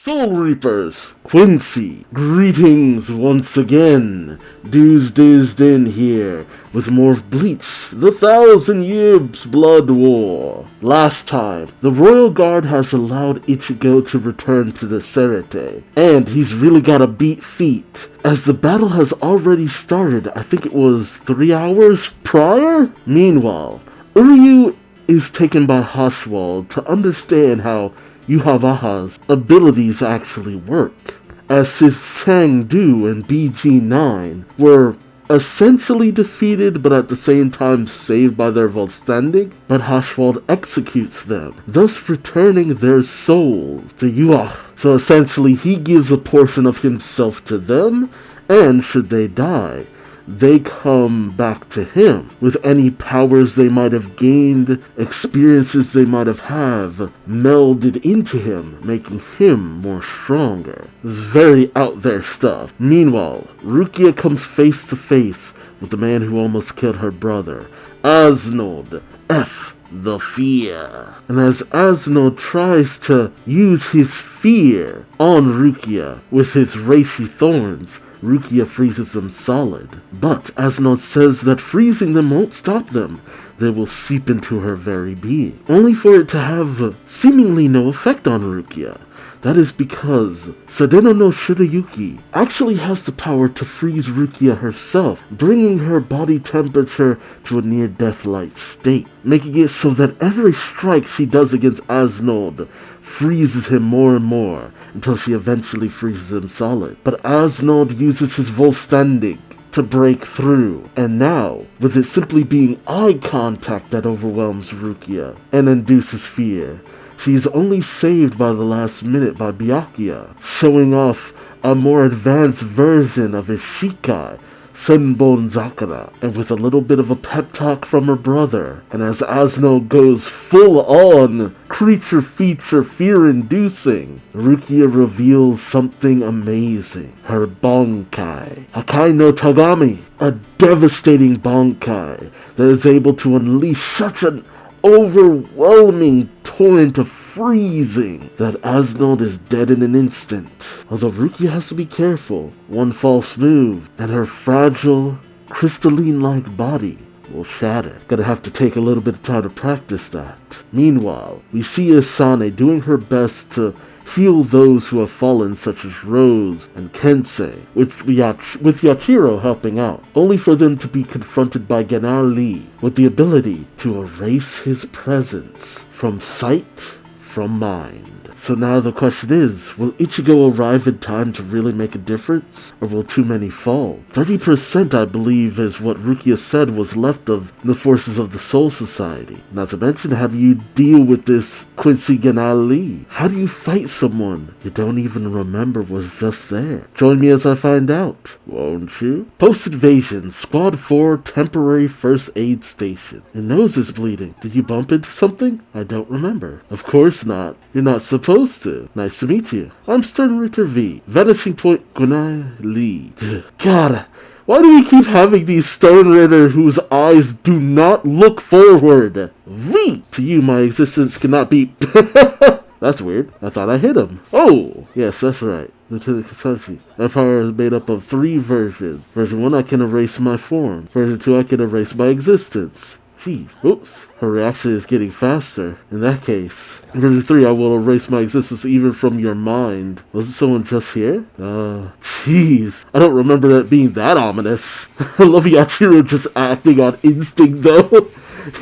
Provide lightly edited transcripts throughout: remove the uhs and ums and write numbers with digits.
Soul Reapers, Quincy, greetings once again. Duuz-Diz-Din here, with more of Bleach, the 1,000 Years Blood War. Last time, the Royal Guard has allowed Ichigo to return to the Serete, and he's really got a beat feat, as the battle has already started. I think it was 3 hours prior? Meanwhile, Uryu is taken by Haschwald to understand how Yhwach's abilities actually work, as his Chengdu and BG9 were essentially defeated but at the same time saved by their Volständig, but Haschwald executes them, thus returning their souls to Yhwach. So essentially he gives a portion of himself to them, and should they die, they come back to him with any powers they might have gained, experiences they might have melded into him, making him more stronger. This is very out there stuff. Meanwhile, Rukia comes face to face with the man who almost killed her brother, Asnod, F. the Fear. And as Asnod tries to use his fear on Rukia with his reishi thorns, Rukia freezes them solid, but Asnod says that freezing them won't stop them. They will seep into her very being, only for it to have seemingly no effect on Rukia. That is because Sadeno no Shirayuki actually has the power to freeze Rukia herself, bringing her body temperature to a near-death-like state, making it so that every strike she does against Asnod freezes him more and more, until she eventually freezes him solid. But Asnod uses his Volständig to break through, and now, with it simply being eye contact that overwhelms Rukia and induces fear, she is only saved by the last minute by Byakuya, showing off a more advanced version of his Shikai, Senbon Zakura, and with a little bit of a pep talk from her brother, and as Asnod goes full on creature feature fear-inducing, Rukia reveals something amazing. Her Bankai, Hakai no Tagami, a devastating Bankai that is able to unleash such an overwhelming torrent of freezing that Asnod is dead in an instant. Although Rukia has to be careful, one false move and her fragile, crystalline-like body will shatter. Gonna have to take a little bit of time to practice that. Meanwhile, we see Asane doing her best to heal those who have fallen, such as Rose and Kensei, with Yachiro helping out, only for them to be confronted by Genali with the ability to erase his presence from sight, from mind. So now the question is, will Ichigo arrive in time to really make a difference, or will too many fall? 30%, I believe, is what Rukia said was left of the forces of the Soul Society. Not to mention, how do you deal with this Quincy Genali? How do you fight someone you don't even remember was just there? Join me as I find out, won't you? Post-invasion, Squad 4 temporary first aid station. Your nose is bleeding. Did you bump into something? I don't remember. Of course not. You're not supposed to. Nice to meet you. I'm Stern Ritter V. Vanishing Point Gunai Lee. God, why do we keep having these Stern Ritter whose eyes do not look forward? V! To you, my existence cannot be... That's weird. I thought I hit him. Oh! Yes, that's right. Lieutenant Kasashi. My power is made up of 3 versions. Version 1, I can erase my form. Version 2, I can erase my existence. Jeez. Oops. Her reaction is getting faster. In that case, version 3, I will erase my existence even from your mind. Wasn't someone just here? Jeez. I don't remember that being that ominous. I love Yachiro just acting on instinct, though.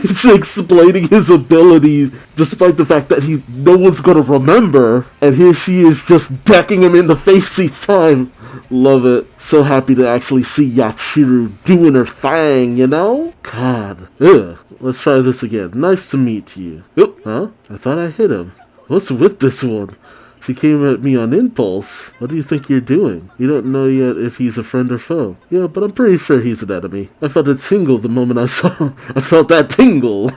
He's explaining his abilities, despite the fact that no one's gonna remember. And here she is just decking him in the face each time. Love it. So happy to actually see Yachiro doing her thing, you know? God. Ugh. Let's try this again. Nice to meet you. Oop. Huh? I thought I hit him. What's with this one? She came at me on impulse. What do you think you're doing? You don't know yet if he's a friend or foe. Yeah, but I'm pretty sure he's an enemy. I felt a tingle the moment I felt that tingle.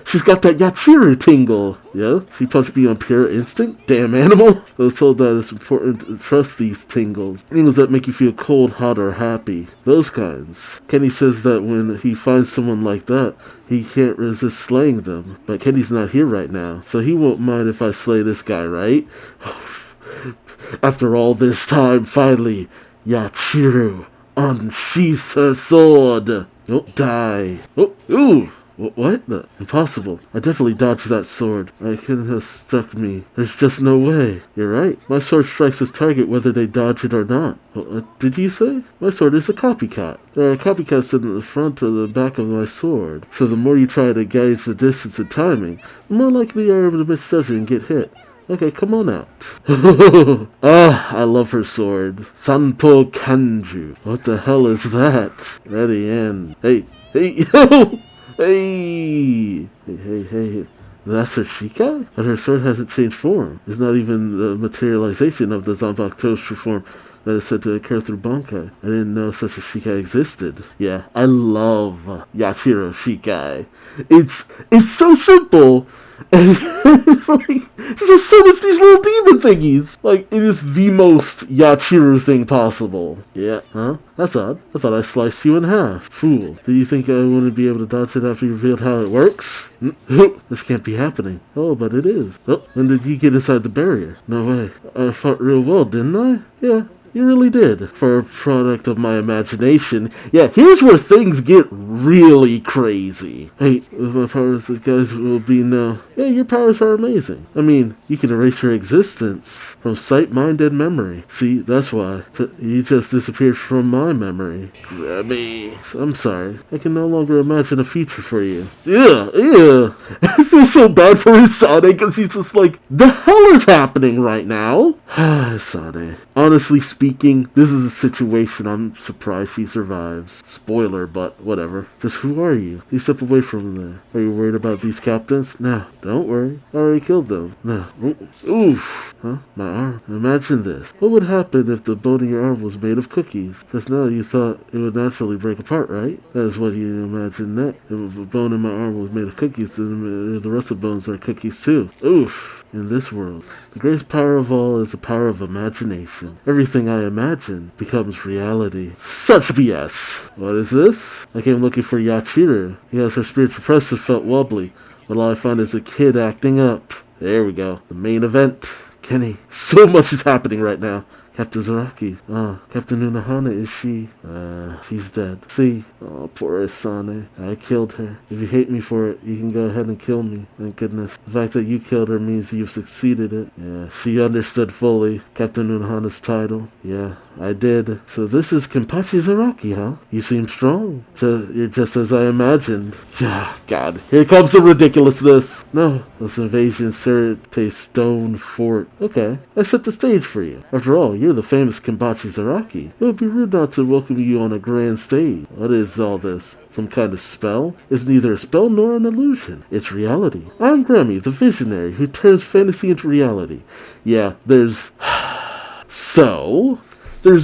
She's got that Yachiro tingle. Yeah? She punched me on pure instinct? Damn animal. I was told that it's important to trust these tingles. Tingles that make you feel cold, hot, or happy. Those kinds. Kenny says that when he finds someone like that, he can't resist slaying them. But Kenny's not here right now, so he won't mind if I slay this guy, right? After all this time, finally, Yachiru unsheaths her sword. Oh, die. Oh, ooh. What? No, impossible. I definitely dodged that sword. I couldn't have struck me. There's just no way. You're right. My sword strikes its target whether they dodge it or not. What did you say? My sword is a copycat. There are copycats in the front or the back of my sword. So the more you try to gauge the distance and timing, the more likely you are to misjudge it and get hit. Okay, come on out. Ah, I love her sword. Santo Kanju. What the hell is that? Ready in. Hey, yo! Hey! Hey. That's her Shikai? But her sword hasn't changed form. It's not even the materialization of the Zanbak Toaster form that is said to occur through Bankai. I didn't know such a Shikai existed. Yeah, I love Yachiro Shikai. It's so simple. And like, just summons these little demon thingies. Like, it is the most Yachiru thing possible. Yeah, huh? That's odd. I thought I sliced you in half. Fool. Did you think I wouldn't be able to dodge it after you revealed how it works? This can't be happening. Oh, but it is. Oh, when did you get inside the barrier? No way. I fought real well, didn't I? Yeah. You really did. For a product of my imagination. Yeah, here's where things get really crazy. Hey, with my powers, the guys will be no. Yeah, your powers are amazing. I mean, you can erase your existence from sight, mind, and memory. See, that's why. You just disappeared from my memory. Grabby. I'm sorry. I can no longer imagine a future for you. Yeah. I feel so bad for Hisane because he's just like, the hell is happening right now? Hisane. Honestly speaking, this is a situation I'm surprised she survives. Spoiler, but whatever. Just who are you? Please step away from there. Are you worried about these captains? No, don't worry. I already killed them. No. Oof. Huh? My arm. Imagine this. What would happen if the bone in your arm was made of cookies? Just now you thought it would naturally break apart, right? That is what you imagined that. If the bone in my arm was made of cookies, then the rest of the bones are cookies too. Oof. In this world, the greatest power of all is the power of imagination. Everything I imagine becomes reality. Such BS. What is this? I came looking for Yachiro. Yes, her spiritual presence felt wobbly, but all I found is a kid acting up. There we go. The main event. Kenny. So much is happening right now. Captain Zaraki. Captain Unohana, is she? She's dead. See? Oh, poor Asane. I killed her. If you hate me for it, you can go ahead and kill me. Thank goodness. The fact that you killed her means you've succeeded it. Yeah, she understood fully Captain Unohana's title. Yeah, I did. So this is Kenpachi Zaraki, huh? You seem strong. You're just as I imagined. Yeah, God. Here comes the ridiculousness. No, this invasion Surte Stone Fort. Okay, I set the stage for you. After all, you're the famous Kenpachi Zaraki. It would be rude not to welcome you on a grand stage. What is all this? Some kind of spell? It's neither a spell nor an illusion. It's reality. I'm Grammy, the visionary who turns fantasy into reality. Yeah, there's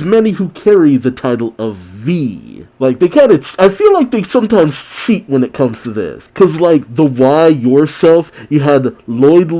many who carry the title of V. Like, I feel like they sometimes cheat when it comes to this. Cause like, the Y yourself, you had Lloyd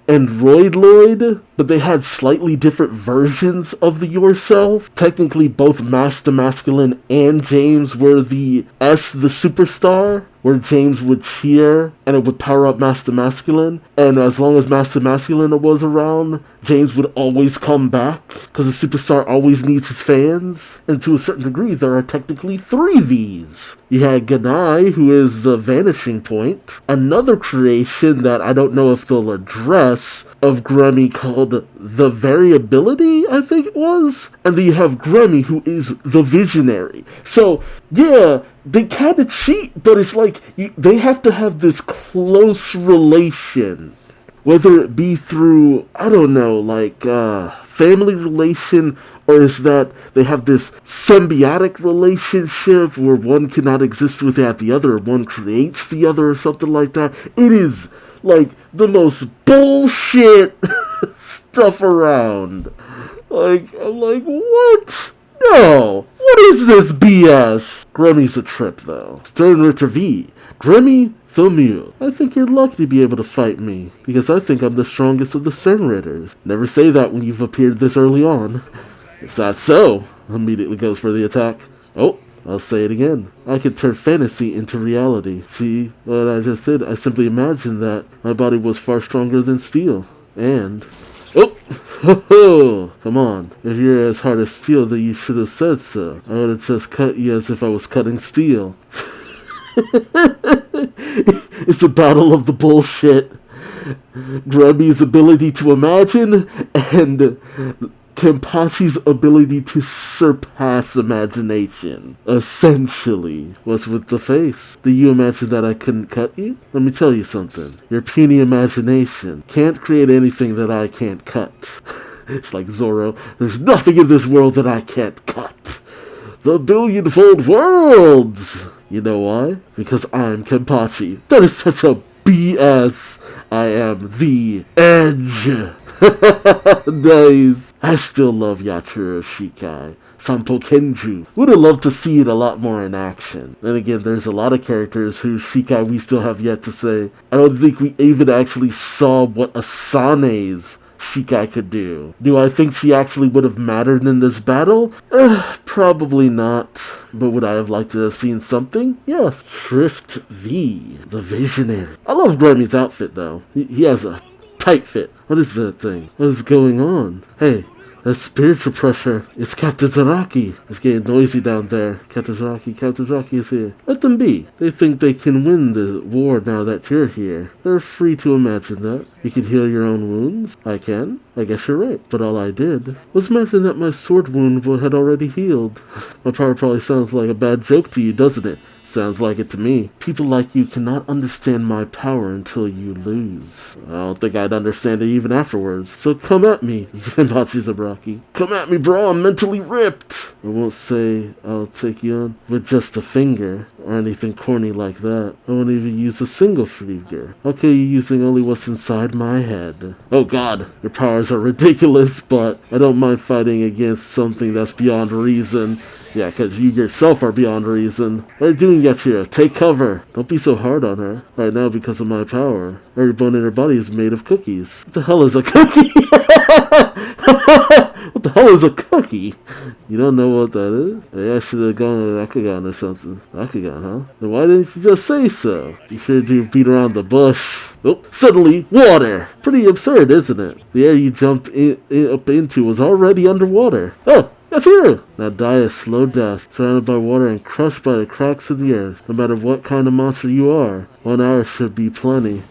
and Lloyd, but they had slightly different versions of the yourself. Technically, both Master Masculine and James were the superstar, where James would cheer and it would power up Master Masculine. And as long as Master Masculine was around, James would always come back, because a superstar always needs his fans. And to a certain degree, there are technically 3 Vs. You had Ganai, who is the vanishing point. Another creation that I don't know if they'll address of Gremmy called the variability, I think it was. And then you have Gremmy, who is the visionary. So, yeah, they kind of cheat, but it's like they have to have this close relation. Whether it be through, I don't know, like family relation, or is that they have this symbiotic relationship where one cannot exist without the other, or one creates the other, or something like that. It is like the most bullshit stuff around. Like, I'm like, what? No! What is this BS? Gremmy's a trip, though. Stern Ritter V. Grammy Filmu. I think you're lucky to be able to fight me, because I think I'm the strongest of the Stern Ritters. Never say that when you've appeared this early on. If that's so, immediately goes for the attack. Oh, I'll say it again. I could turn fantasy into reality. See what I just did? I simply imagined that my body was far stronger than steel. And Oh, come on. If you're as hard as steel, then you should have said so. I would have just cut you as if I was cutting steel. It's a battle of the bullshit. Grammy's ability to imagine and Kenpachi's ability to surpass imagination. Essentially, what's with the face? Do you imagine that I couldn't cut you? Let me tell you something. Your puny imagination can't create anything that I can't cut. It's like Zoro. There's nothing in this world that I can't cut. The billionfold worlds! You know why? Because I'm Kenpachi. That is such a BS. I am the edge. Nice. I still love Yachiro Shikai. Sampo Kenju. Would have loved to see it a lot more in action. Then again, there's a lot of characters whose Shikai we still have yet to say. I don't think we even actually saw what Asane's Shikai could do. Do I think she actually would have mattered in this battle? Probably not. But would I have liked to have seen something? Yes. Shrift V, the Visionary. I love Grammy's outfit though. He has a tight fit. What is that thing? What is going on? Hey, that's spiritual pressure. It's Captain Zaraki. It's getting noisy down there. Captain Zaraki is here. Let them be. They think they can win the war now that you're here. They're free to imagine that. You can heal your own wounds. I can. I guess you're right. But all I did was imagine that my sword wound had already healed. My power probably sounds like a bad joke to you, doesn't it? Sounds like it to me. People like you cannot understand my power until you lose. I don't think I'd understand it even afterwards. So come at me, Zanpachi Zaraki. Come at me, bro, I'm mentally ripped. I won't say I'll take you on with just a finger or anything corny like that. I won't even use a single finger. I'll kill you using only what's inside my head. Oh god, your powers are ridiculous, but I don't mind fighting against something that's beyond reason. Yeah, because you yourself are beyond reason. What are you doing, Yachiro? Take cover. Don't be so hard on her. Right now, because of my power. Every bone in her body is made of cookies. What the hell is a cookie? What the hell is a cookie? You don't know what that is? Maybe I should have gone with Rakugan or something. Rakugan, huh? Then why didn't you just say so? You should have beat around the bush. Oh, suddenly, water! Pretty absurd, isn't it? The air you jumped up into was already underwater. Oh! Yachiro! Now die a slow death, surrounded by water and crushed by the cracks of the earth. No matter what kind of monster you are, 1 hour should be plenty.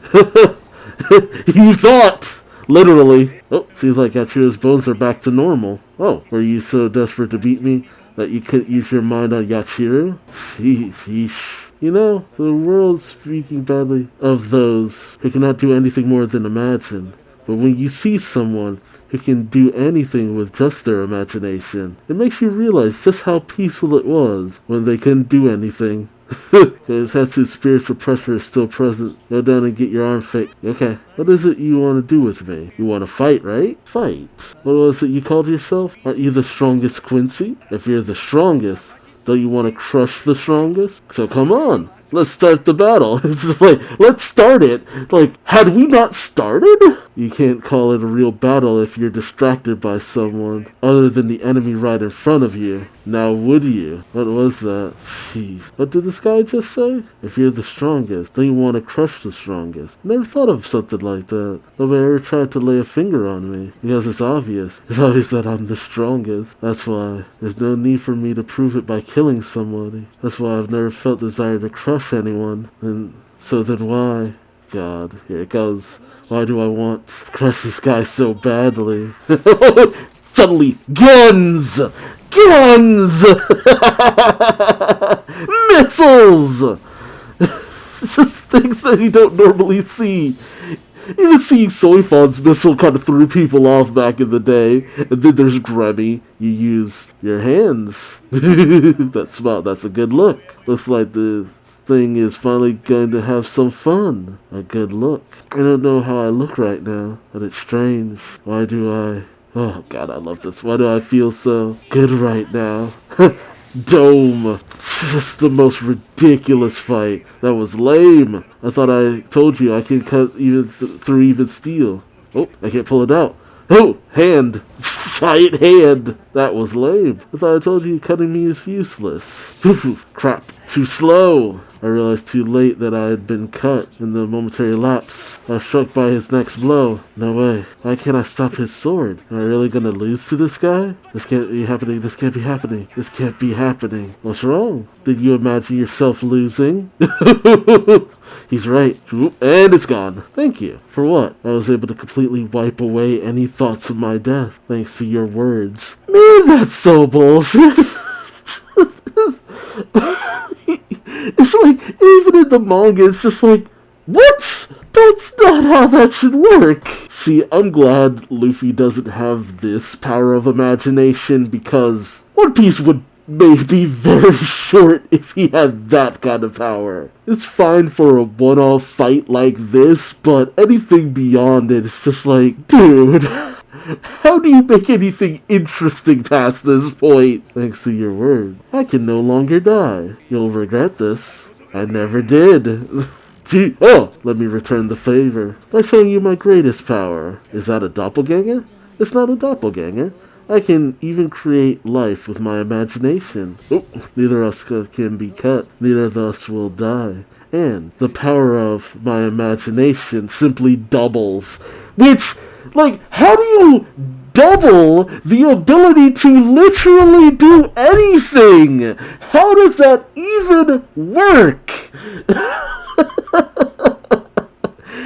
You thought! Literally. Oh, seems like Yachiro's bones are back to normal. Oh, were you so desperate to beat me that you couldn't use your mind on Yachiro? Sheesh. You know, the world's speaking badly of those who cannot do anything more than imagine. But when you see someone who can do anything with just their imagination, it makes you realize just how peaceful it was when they couldn't do anything. Because Hetsu's spiritual pressure is still present. Go down and get your arm fixed. Okay, what is it you want to do with me? You want to fight, right? Fight. What was it you called yourself? Aren't you the strongest, Quincy? If you're the strongest, don't you want to crush the strongest? So come on. Let's start the battle. It's like, let's start it. Like, had we not started? You can't call it a real battle if you're distracted by someone other than the enemy right in front of you. Now would you? What was that? Jeez. What did this guy just say? If you're the strongest, then you want to crush the strongest. Never thought of something like that. Nobody ever tried to lay a finger on me. Because it's obvious. It's obvious that I'm the strongest. That's why. There's no need for me to prove it by killing somebody. That's why I've never felt desire to crush anyone. And so then why? God, here it goes. Why do I want to crush this guy so badly? Suddenly, guns! Guns! Missiles! Just things that you don't normally see. Even seeing Soifon's missile kind of threw people off back in the day. And then there's Grammy. You use your hands. That's smart. That's a good look. Looks like the thing is finally going to have some fun. A good look. I don't know how I look right now, but it's strange. Why do I... Oh god, I love this. Why do I feel so good right now? Dome. Just the most ridiculous fight. That was lame. I thought I told you I can cut even through even steel. Oh, I can't pull it out. Oh, hand. Giant hand. That was lame. I thought I told you cutting me is useless. Crap. Too slow. I realized too late that I had been cut in the momentary lapse. I was struck by his next blow. No way. Why can't I stop his sword? Am I really gonna lose to this guy? This can't be happening. This can't be happening. This can't be happening. What's wrong? Did you imagine yourself losing? He's right. And it's gone. Thank you. For what? I was able to completely wipe away any thoughts of my death, thanks to your words. Man, that's so bullshit. It's like, even in the manga, it's just like, what? That's not how that should work. See, I'm glad Luffy doesn't have this power of imagination, because One Piece would maybe very short if he had that kind of power. It's fine for a one-off fight like this, but anything beyond it is just like, dude, how do you make anything interesting past this point? Thanks to your word, I can no longer die. You'll regret this. I never did. Gee, let me return the favor by showing you my greatest power. Is that a doppelganger? It's not a doppelganger. I can even create life with my imagination. Oh, neither of us can be cut. Neither of us will die. And the power of my imagination simply doubles. Which, like, how do you double the ability to literally do anything? How does that even work?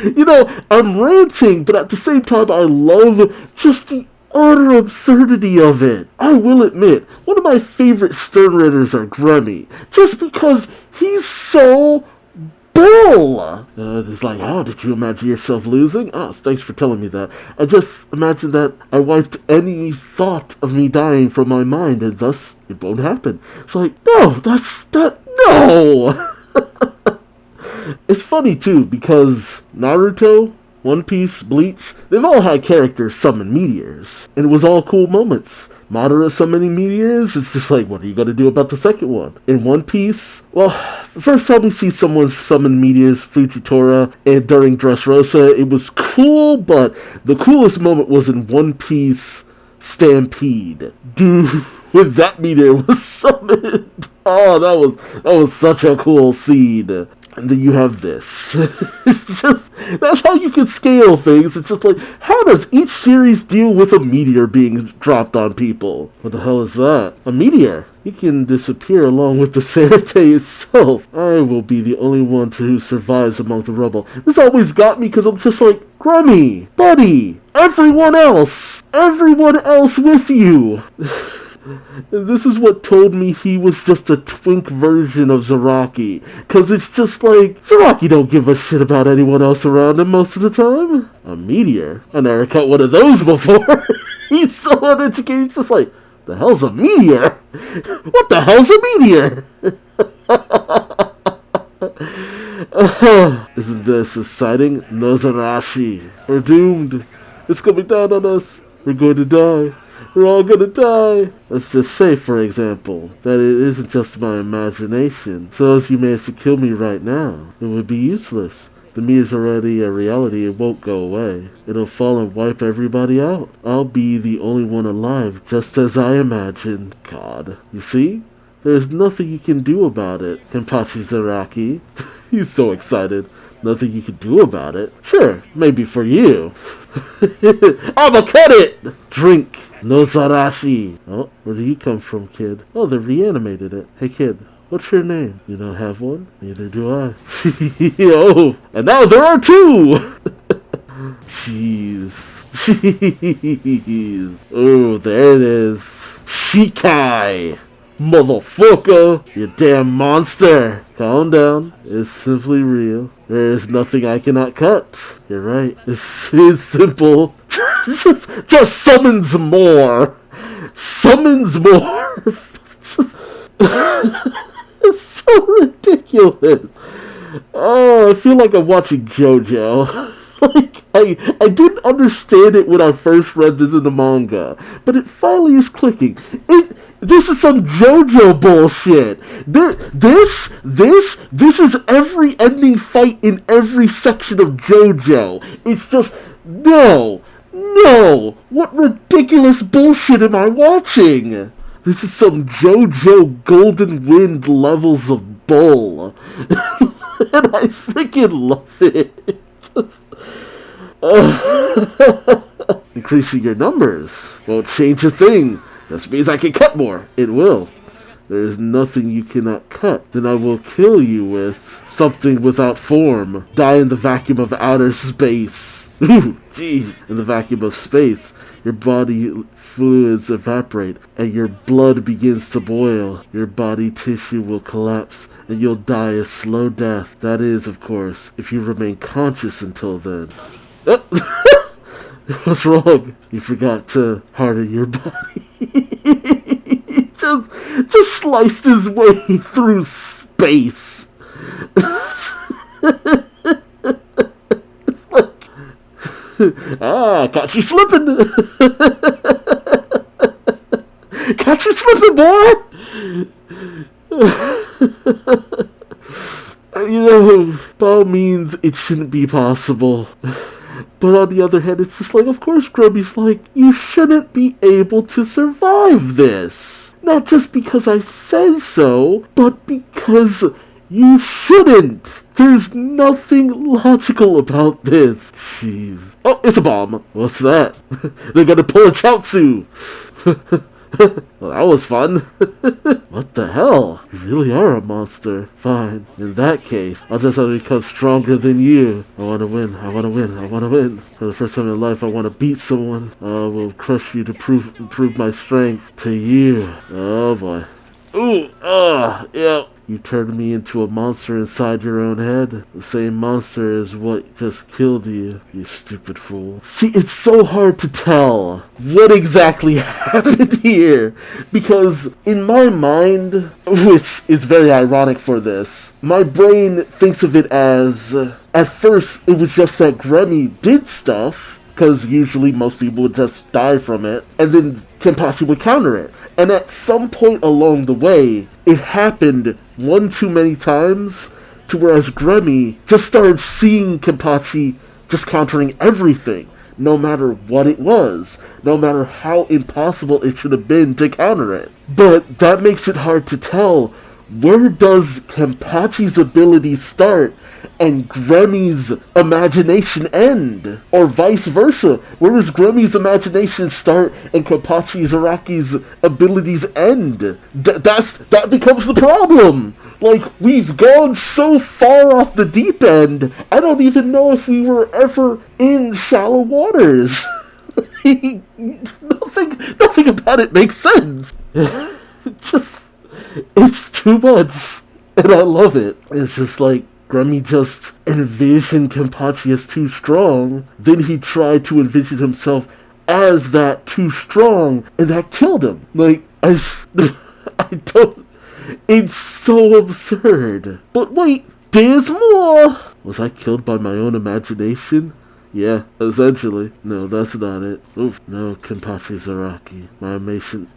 You know, I'm ranting, but at the same time I love just the utter absurdity of it. I will admit, one of my favorite Stern Ridders are Grammy, just because he's so bull. It's like, oh, did you imagine yourself losing? Oh, thanks for telling me that. I just imagined that I wiped any thought of me dying from my mind, and thus it won't happen. It's like, no, no! It's funny, too, because Naruto, One Piece, Bleach, they've all had characters summon meteors, and it was all cool moments. Madara summoning meteors, it's just like, what are you going to do about the second one? In One Piece, well, the first time we see someone summon meteors, Fujitora, and during Dressrosa, it was cool, but the coolest moment was in One Piece Stampede. Dude, when that meteor was summoned, oh, that was such a cool scene. And then you have this. That's how you can scale things. It's just like, how does each series deal with a meteor being dropped on people? What the hell is that? A meteor. He can disappear along with the Serite itself. I will be the only one who survives among the rubble. This always got me because I'm just like, Grammy, Buddy, everyone else with you. And this is what told me he was just a twink version of Zaraki. Cause it's just like, Zaraki don't give a shit about anyone else around him most of the time. A meteor? I never caught one of those before. He's so uneducated, just like, the hell's a meteor? What the hell's a meteor? Isn't this exciting? Nozarashi. We're doomed. It's coming down on us. We're going to die. We're all gonna die. Let's just say, for example, that it isn't just my imagination. So if you manage to kill me right now, it would be useless. The meteor's already a reality, it won't go away. It'll fall and wipe everybody out. I'll be the only one alive, just as I imagined. God. You see? There's nothing you can do about it, Kenpachi Zaraki. He's so excited. Nothing you can do about it. Sure, maybe for you. I'ma cut it! Drink. Nozarashi. Oh, where did you come from, kid? Oh, they reanimated it. Hey, kid, what's your name? You don't have one? Neither do I. Oh, and now there are two! Jeez. Jeez. Oh, there it is. Shikai! Motherfucker! You damn monster! Calm down. It's simply real. There is nothing I cannot cut. You're right. This is simple. just summons more. Summons more. It's so ridiculous. Oh, I feel like I'm watching JoJo. Like, I didn't understand it when I first read this in the manga, but it finally is clicking. This is some JoJo bullshit. This is every ending fight in every section of JoJo. It's just, no, what ridiculous bullshit am I watching? This is some JoJo Golden Wind levels of bull. And I freaking love it. Increasing your numbers won't change a thing. This means I can cut more. It will. There is nothing you cannot cut. Then I will kill you with something without form. Die in the vacuum of outer space. Ooh, jeez. In the vacuum of space, your body fluids evaporate and your blood begins to boil. Your body tissue will collapse and you'll die a slow death. That is, of course, if you remain conscious until then. What's wrong? You forgot to harden your body. just sliced his way through space. Caught you slipping. Caught you slipping, boy. By all means, it shouldn't be possible. But on the other hand, it's just like, of course, Grummy's like, you shouldn't be able to survive this. Not just because I said so, but because you shouldn't. There's nothing logical about this. Jeez. Oh, it's a bomb. What's that? They're gonna pull a Chaozu. Well, that was fun. What the hell? You really are a monster. Fine. In that case, I'll just have to become stronger than you. I want to win. I want to win. I want to win. For the first time in life, I want to beat someone. I will crush you to prove my strength to you. Oh boy. Ooh. Yeah. You turned me into a monster inside your own head. The same monster as what just killed you, you stupid fool. See, it's so hard to tell what exactly happened here. Because in my mind, which is very ironic for this, my brain thinks of it as, at first, it was just that Grammy did stuff, because usually most people would just die from it, and then Kenpachi would counter it. And at some point along the way, it happened one too many times to whereas Grammy just started seeing Kenpachi just countering everything, no matter what it was, no matter how impossible it should have been to counter it. But that makes it hard to tell, where does Kenpachi's ability start and Grammy's imagination end? Or vice versa, where does Grammy's imagination start and Kenpachi Zaraki's abilities end? That becomes the problem! Like, we've gone so far off the deep end, I don't even know if we were ever in shallow waters. Nothing about it makes sense. It's too much, and I love it. It's just like, Grammy just envisioned Kenpachi as too strong, then he tried to envision himself as that too strong, and that killed him. Like, I don't, it's so absurd. But wait, there's more! Was I killed by my own imagination? Yeah, essentially. No, that's not it. Oof. No, Kenpachi Zaraki. My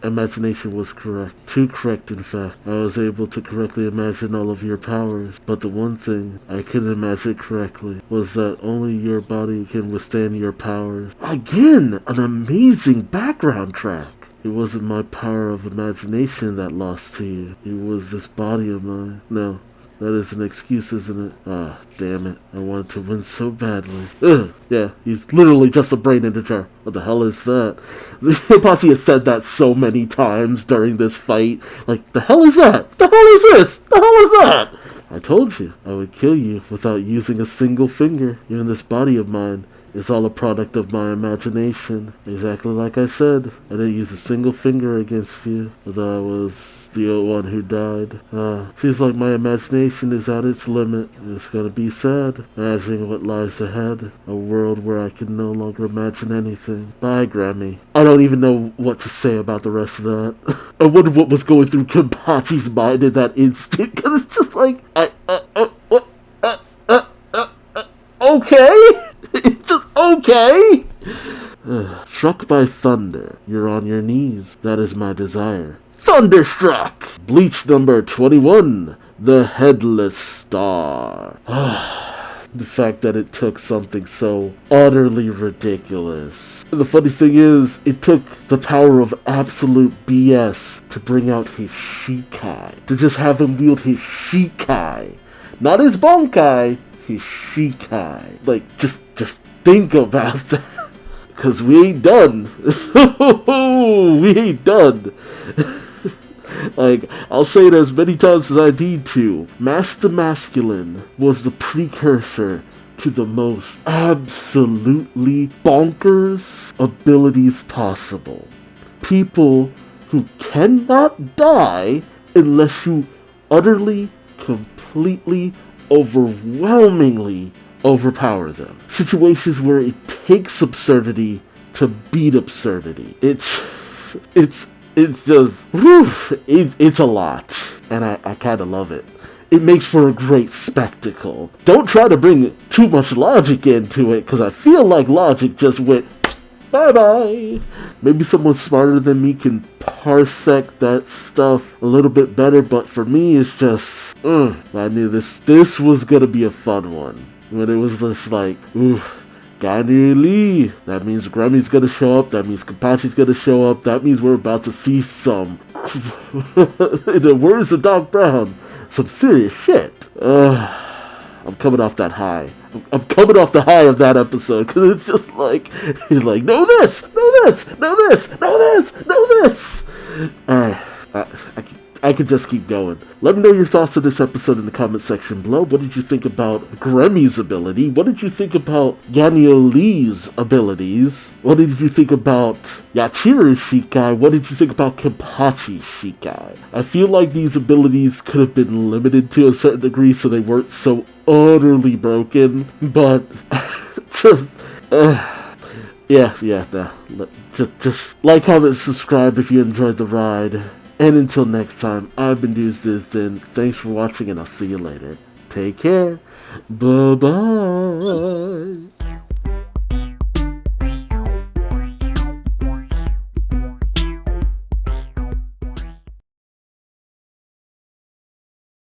imagination was correct. Too correct, in fact. I was able to correctly imagine all of your powers. But the one thing I couldn't imagine correctly was that only your body can withstand your powers. Again, an amazing background track. It wasn't my power of imagination that lost to you. It was this body of mine. No. That is an excuse, isn't it? Ah, damn it. I wanted to win so badly. Ugh, yeah, he's literally just a brain in a jar. What the hell is that? Kenpachi has said that so many times during this fight. Like, the hell is that? The hell is this? The hell is that? I told you, I would kill you without using a single finger. Even this body of mine is all a product of my imagination. Exactly like I said. I didn't use a single finger against you, although I was the one who died. Feels like my imagination is at its limit. It's gonna be sad, imagining what lies ahead. A world where I can no longer imagine anything. Bye, Grammy. I don't even know what to say about the rest of that. I wonder what was going through Kenpachi's mind in that instant, because it's just like, okay? It's just okay? Struck by thunder, you're on your knees. That is my desire. Thunderstruck! Bleach number 21, The Headless Star. The fact that it took something so utterly ridiculous. And the funny thing is, it took the power of absolute BS to bring out his Shikai. To just have him wield his Shikai. Not his Bonkai, his Shikai. Like, just think about that. Because we ain't done. We ain't done. Like, I'll say it as many times as I need to. Master Masculine was the precursor to the most absolutely bonkers abilities possible. People who cannot die unless you utterly, completely, overwhelmingly overpower them. Situations where it takes absurdity to beat absurdity. It's just, whew, it's a lot. And I kind of love it. It makes for a great spectacle. Don't try to bring too much logic into it, because I feel like logic just went bye-bye. Maybe someone smarter than me can parsec that stuff a little bit better, but for me, it's just, I knew this was gonna be a fun one. When it was just like, ooh, Ganyu Lee. That means Gremmy's gonna show up. That means Kapachi's gonna show up. That means we're about to see some, in the words of Doc Brown, some serious shit. I'm coming off that high. I'm coming off the high of that episode, because it's just like, he's like, know this, know this, know this, know this, know this. I could just keep going. Let me know your thoughts on this episode in the comment section below. What did you think about Gremmy's ability? What did you think about Ganyu Lee's abilities? What did you think about Yachiro's Shikai? What did you think about Kenpachi's Shikai? I feel like these abilities could have been limited to a certain degree so they weren't so utterly broken, but just like, comment, subscribe if you enjoyed the ride. And until next time, I've been Duuz-Diz-Din. Thanks for watching, and I'll see you later. Take care. Bye-bye.